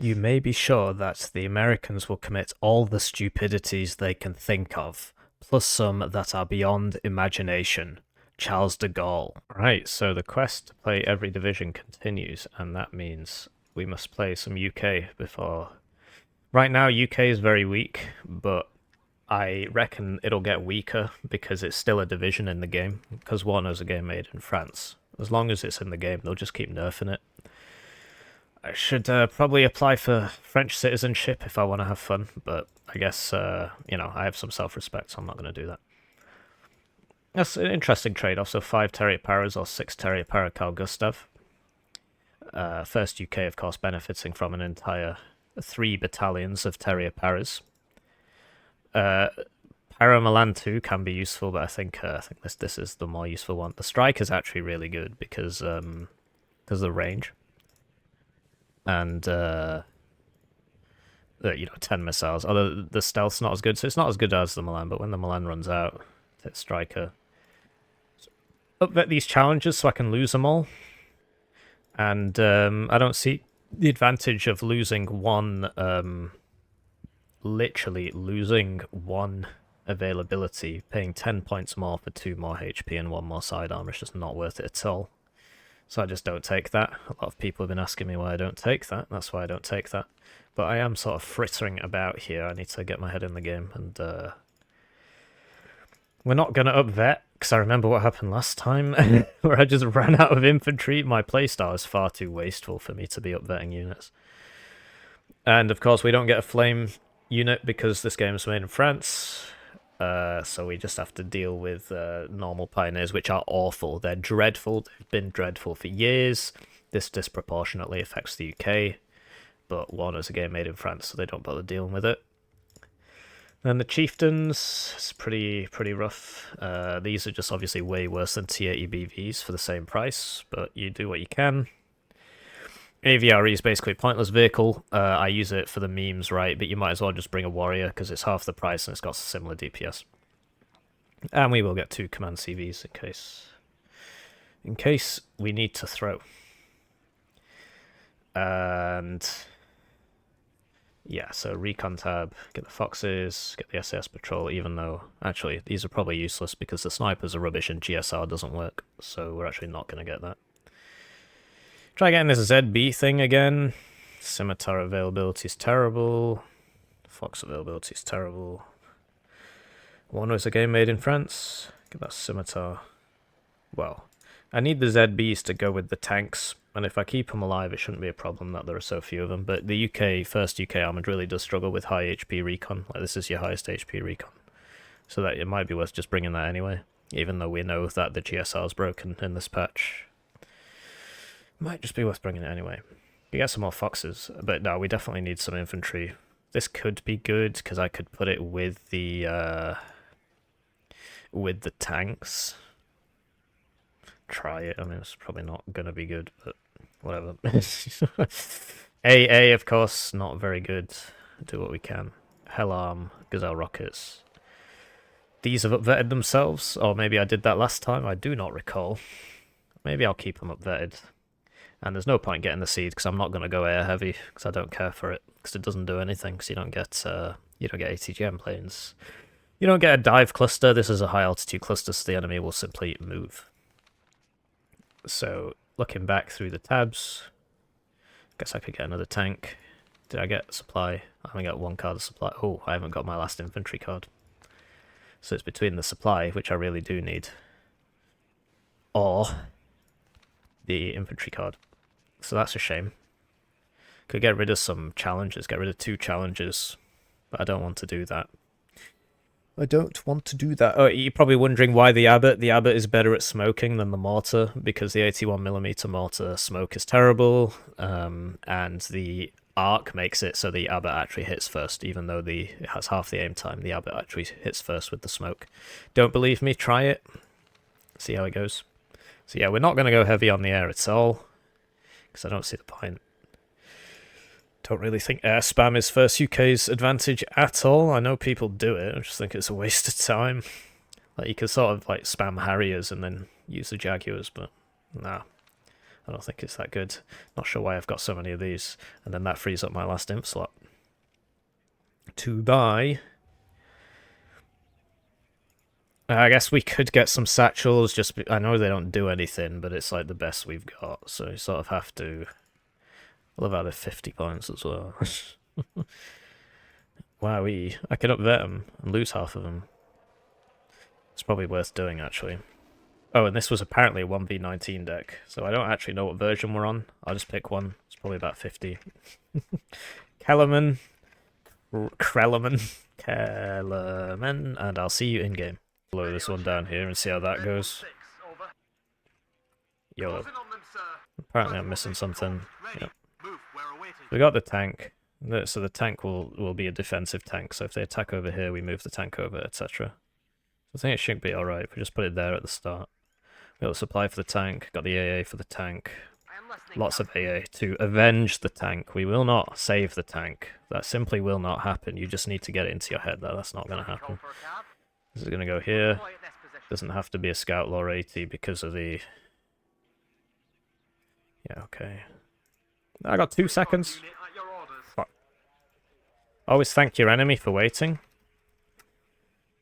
You may be sure that the Americans will commit all the stupidities they can think of, plus some that are beyond imagination. Charles de Gaulle. Right, so the quest to play every division continues, and that means we must play some UK before... Right now, UK is very weak, but I reckon it'll get weaker because it's still a division in the game, because Warno's a game made in France. As long as it's in the game, they'll just keep nerfing it. I should probably apply for French citizenship if I want to have fun, but I guess, you know, I have some self-respect, so I'm not going to do that. That's an interesting trade-off, so 5 Terrier Paras or 6 Terrier Para Carl Gustav. First UK, of course, benefiting from an entire 3 battalions of Terrier Paras. Para Milan 2 can be useful, but I think this is the more useful one. The strike is actually really good because of the range. And, you know, 10 missiles. Although the stealth's not as good, so it's not as good as the Milan, but when the Milan runs out, hit striker. So, upvet these challenges so I can lose them all. And I don't see the advantage of losing one, literally losing one availability, paying 10 points more for 2 more HP and 1 more sidearm. It's just not worth it at all. So I just don't take that. A lot of people have been asking me why I don't take that. That's why I don't take that. But I am sort of frittering about here. I need to get my head in the game. And we're not going to upvet, because I remember what happened last time, where I just ran out of infantry. My playstyle is far too wasteful for me to be upvetting units. And of course, we don't get a flame unit because this game is made in France. So we just have to deal with normal pioneers, which are awful. They're dreadful. They've been dreadful for years. This disproportionately affects the UK, but Warno's a game made in France, so they don't bother dealing with it. Then the chieftains, it's pretty rough. These are just obviously way worse than T80 BVs for the same price, but you do what you can. AVRE is basically a pointless vehicle. I use it for the memes, right? But you might as well just bring a warrior because it's half the price and it's got similar DPS. And we will get 2 command CVs in case we need to throw. And yeah, so recon tab, get the foxes, get the SAS patrol. Even though actually these are probably useless because the snipers are rubbish and GSR doesn't work, so we're actually not going to get that. Try getting this ZB thing again. Scimitar availability is terrible. Fox availability is terrible. One was a game made in France. Get that Scimitar. Well, I need the ZBs to go with the tanks, and if I keep them alive, it shouldn't be a problem that there are so few of them. But the first UK armoured really does struggle with high HP recon. Like, this is your highest HP recon. So that it might be worth just bringing that anyway, even though we know that the GSR is broken in this patch. Might just be worth bringing it anyway. You get some more foxes, but no, we definitely need some infantry. This could be good because I could put it with the tanks. Try it. I mean, it's probably not gonna be good, but whatever. AA, of course, not very good. Do what we can. Hellarm, Gazelle rockets. These have upvetted themselves, or maybe I did that last time. I do not recall. Maybe I'll keep them upvetted. And there's no point getting the seed because I'm not going to go air heavy because I don't care for it because it doesn't do anything because you don't get ATGM planes. You don't get a dive cluster. This is a high altitude cluster, so the enemy will simply move. So looking back through the tabs, guess I could get another tank. Did I get supply? I only got 1 card of supply. Oh, I haven't got my last infantry card. So it's between the supply, which I really do need, or the infantry card. So that's a shame. Could get rid of some challenges, get rid of 2 challenges, but I don't want to do that. Oh, you're probably wondering why the Abbot. The Abbot is better at smoking than the mortar, because the 81mm mortar smoke is terrible, and the arc makes it so the Abbot actually hits first, even though it has half the aim time. The Abbot actually hits first with the smoke. Don't believe me? Try it. See how it goes. So yeah, we're not going to go heavy on the air at all, because I don't see the point. Don't really think air spam is first UK's advantage at all. I know people do it, I just think it's a waste of time. Like, you could sort of like spam Harriers and then use the Jaguars, but nah. I don't think it's that good. Not sure why I've got so many of these. And then that frees up my last imp slot to buy. I guess we could get some satchels. I know they don't do anything, but it's like the best we've got. So you sort of have to. I love how they're 50 points as well. Wowee. I could upvet them and lose half of them. It's probably worth doing, actually. Oh, and this was apparently a 1v19 deck, so I don't actually know what version we're on. I'll just pick one. It's probably about 50. KELLERMAN, and I'll see you in-game. Blow this one down here and see how that goes. YOLO. Apparently I'm missing something. Yep. We got the tank. So the tank will be a defensive tank, so if they attack over here, we move the tank over, etc. I think it should be alright if we just put it there at the start. We got the supply for the tank, got the AA for the tank. Lots of AA to avenge the tank. We will not save the tank. That simply will not happen. You just need to get it into your head that that's not going to happen. This is going to go here. Doesn't have to be a Scout Lore 80 because of the... Yeah, okay. I got 2 seconds. Fuck. Always thank your enemy for waiting.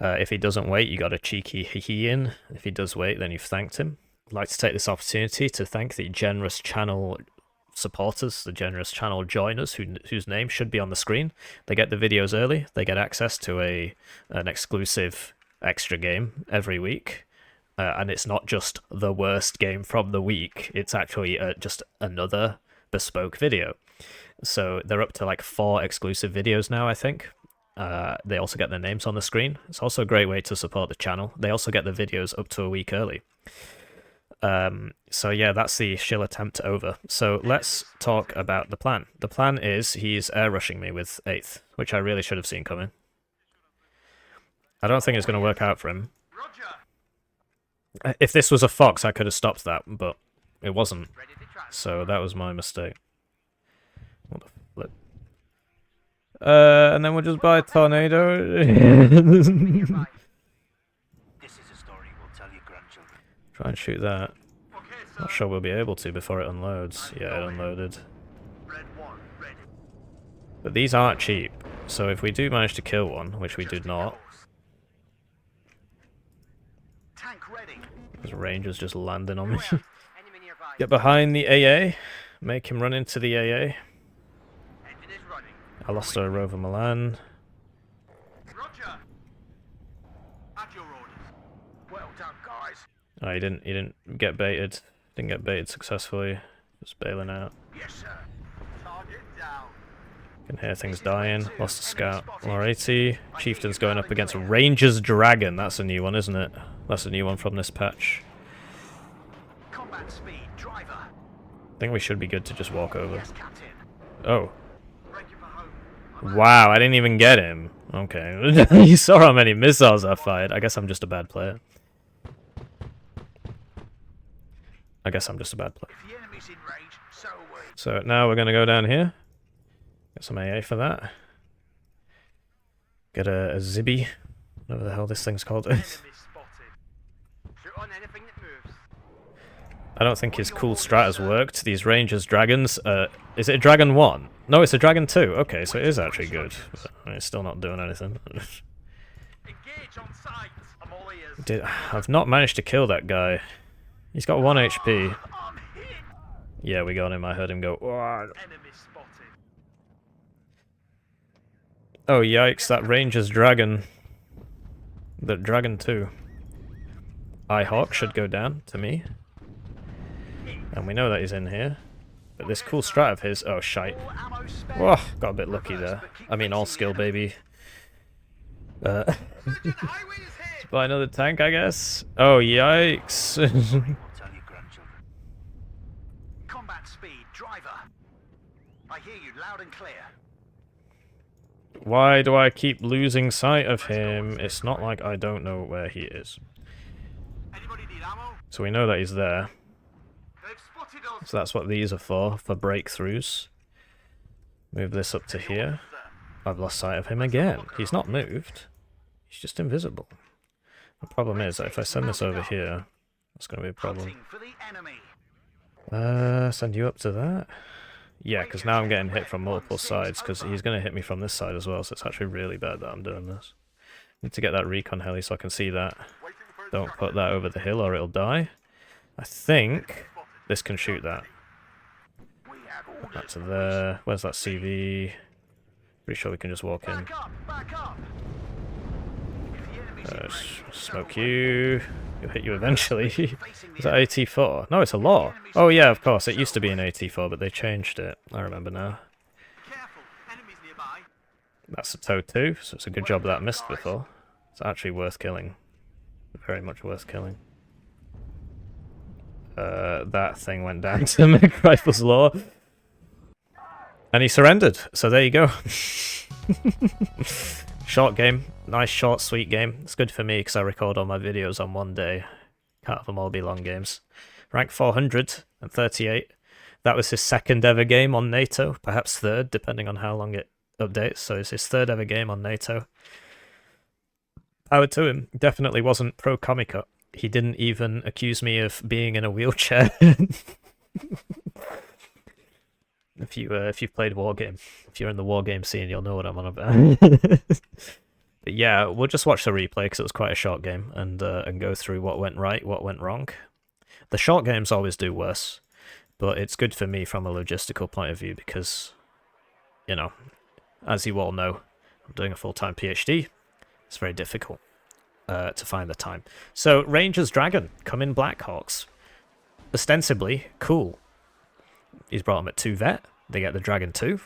If he doesn't wait, you got a cheeky hee in. If he does wait, then you've thanked him. I'd like to take this opportunity to thank the generous channel supporters, the generous channel joiners, whose name should be on the screen. They get the videos early. They get access to an exclusive extra game every week. And it's not just the worst game from the week. It's actually just another bespoke video. So they're up to like 4 exclusive videos now, I think. They also get their names on the screen. It's also a great way to support the channel. They also get the videos up to a week early. So yeah, that's the shill attempt over. So let's talk about the plan. The plan is he's air rushing me with 8th, which I really should have seen coming. I don't think it's going to work out for him. If this was a fox, I could have stopped that, but it wasn't. So that was my mistake. What the flip? And then we'll just buy a tornado. Try and shoot that. Not sure we'll be able to before it unloads. Yeah, it unloaded. But these aren't cheap, so if we do manage to kill one, which we did not... His ranger's just landing on me. Get behind the AA. Make him run into the AA. I lost a Rover Milan. Oh, he didn't get baited. Didn't get baited successfully. Just bailing out. Can hear things dying. Lost a scout. Lore 80. Chieftain's going up against Ranger's Dragon. That's a new one, isn't it? That's a new one from this patch. I think we should be good to just walk over. Oh. Wow, I didn't even get him. Okay. You saw how many missiles I fired. I guess I'm just a bad player. So now we're going to go down here. Get some AA for that. Get a Zibby. Whatever the hell this thing's called. I don't think his cool strat has worked. These Rangers Dragons. Is it a Dragon 1? No, it's a Dragon 2. Okay, so it is actually good. But it's still not doing anything. I've not managed to kill that guy. He's got 1 HP. Yeah, we got him. I heard him go. Oh, yikes. That Ranger's Dragon. The Dragon 2. Hawk should go down to me. And we know that he's in here. But this cool strat of his... Oh, shite. Whoa, got a bit lucky there. I mean, all skill, baby. Let's buy another tank, I guess. Oh, yikes. Combat speed, driver. I hear you loud and clear. Why do I keep losing sight of him? It's not like I don't know where he is. So we know that he's there. So that's what these are for breakthroughs. Move this up to here. I've lost sight of him again. He's not moved. He's just invisible. The problem is that if I send this over here, that's going to be a problem. Send you up to that. Yeah, because now I'm getting hit from multiple sides, because he's going to hit me from this side as well, so it's actually really bad that I'm doing this. Need to get that recon heli so I can see that. Don't put that over the hill or it'll die. I think this can shoot that. Put that to there. Where's that CV? Pretty sure we can just walk in. Smoke you. He'll hit you eventually. Is that AT4? No, it's a law. Oh yeah, of course. It used to be an AT4, but they changed it. I remember now. That's a TOW 2, so it's a good job that I missed before. It's actually worth killing. Very much worth killing. That thing went down to Meg Rifle's law. And he surrendered, so there you go. Short game. Nice, short, sweet game. It's good for me because I record all my videos on one day. Can't have them all be long games. Rank 438. That was his second ever game on NATO. Perhaps third, depending on how long it updates. So it's his third ever game on NATO. Power to him. Definitely wasn't pro Comica. He didn't even accuse me of being in a wheelchair. If you've played Wargame, if you're in the Wargame scene, you'll know what I'm on about. But yeah, we'll just watch the replay because it was quite a short game and go through what went right, what went wrong. The short games always do worse, but it's good for me from a logistical point of view because, you know, as you all know, I'm doing a full-time PhD. It's very difficult to find the time. So Rangers Dragon come in Blackhawks, ostensibly cool. He's brought them at 2 vet. They get the Dragon 2.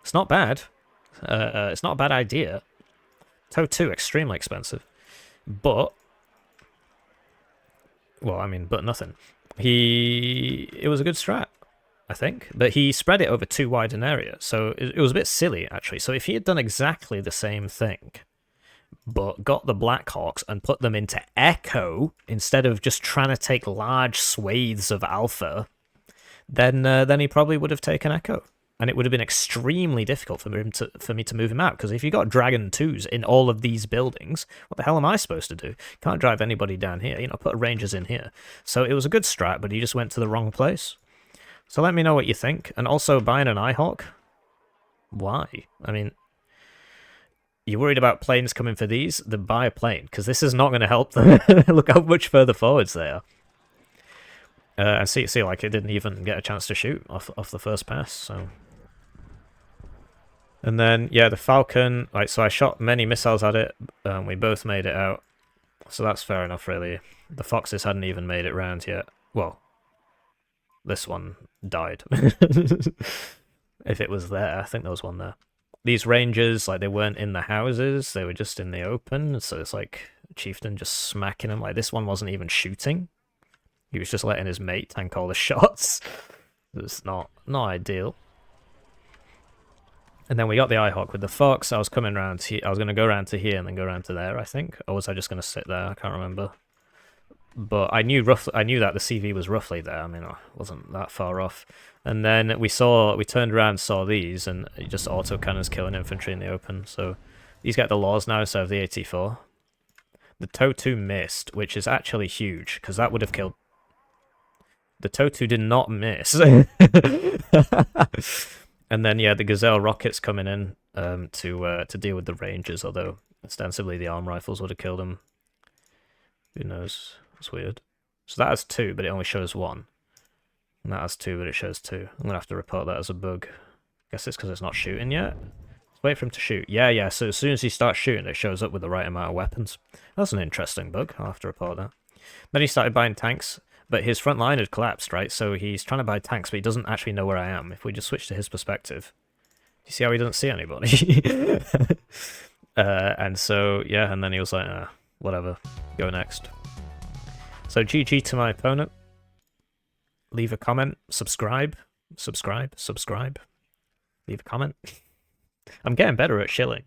It's not bad. It's not a bad idea. TOW 2, extremely expensive. But, well, I mean, but nothing. It was a good strat, I think. But he spread it over too wide an area. So it was a bit silly, actually. So if he had done exactly the same thing, but got the Blackhawks and put them into Echo, instead of just trying to take large swathes of Alpha, then he probably would have taken Echo. And it would have been extremely difficult for me to move him out, because if you got Dragon 2s in all of these buildings, what the hell am I supposed to do? Can't drive anybody down here, you know, put Rangers in here. So it was a good strat, but he just went to the wrong place. So let me know what you think. And also, buying an iHawk? Why? I mean, you're worried about planes coming for these? Then buy a plane, because this is not going to help them. Look how much further forwards they are. And see, like, it didn't even get a chance to shoot off the first pass, so... And then, yeah, the Falcon, like, so I shot many missiles at it, we both made it out, so that's fair enough, really. The Foxes hadn't even made it round yet. Well, this one died. If it was there, I think there was one there. These Rangers, like, they weren't in the houses, they were just in the open, so it's like Chieftain just smacking them. Like, this one wasn't even shooting. He was just letting his mate tank all the shots. It's not ideal. And then we got the iHawk with the Fox. I was coming around here. I was going to go around to here and then go around to there, I think. Or was I just going to sit there? I can't remember. But I knew that the CV was roughly there. I mean, I wasn't that far off. And then we turned around, saw these, and just autocannons killing infantry in the open. So these get the laws now instead of the AT4. The TOW 2 missed, which is actually huge, because that would have killed... The TOW 2 did not miss. And then, yeah, the Gazelle rockets coming in to deal with the Rangers, although ostensibly the arm rifles would have killed them. Who knows? It's weird. So that has 2, but it only shows 1. And that has 2, but it shows 2. I'm going to have to report that as a bug. Guess it's because it's not shooting yet. Let's wait for him to shoot. Yeah, so as soon as he starts shooting, it shows up with the right amount of weapons. That's an interesting bug. I'll have to report that. Then he started buying tanks. But his front line had collapsed, right? So he's trying to buy tanks, but he doesn't actually know where I am. If we just switch to his perspective, you see how he doesn't see anybody? And so, yeah, and then he was like, whatever, go next. So GG to my opponent. Leave a comment, subscribe. Leave a comment. I'm getting better at shilling.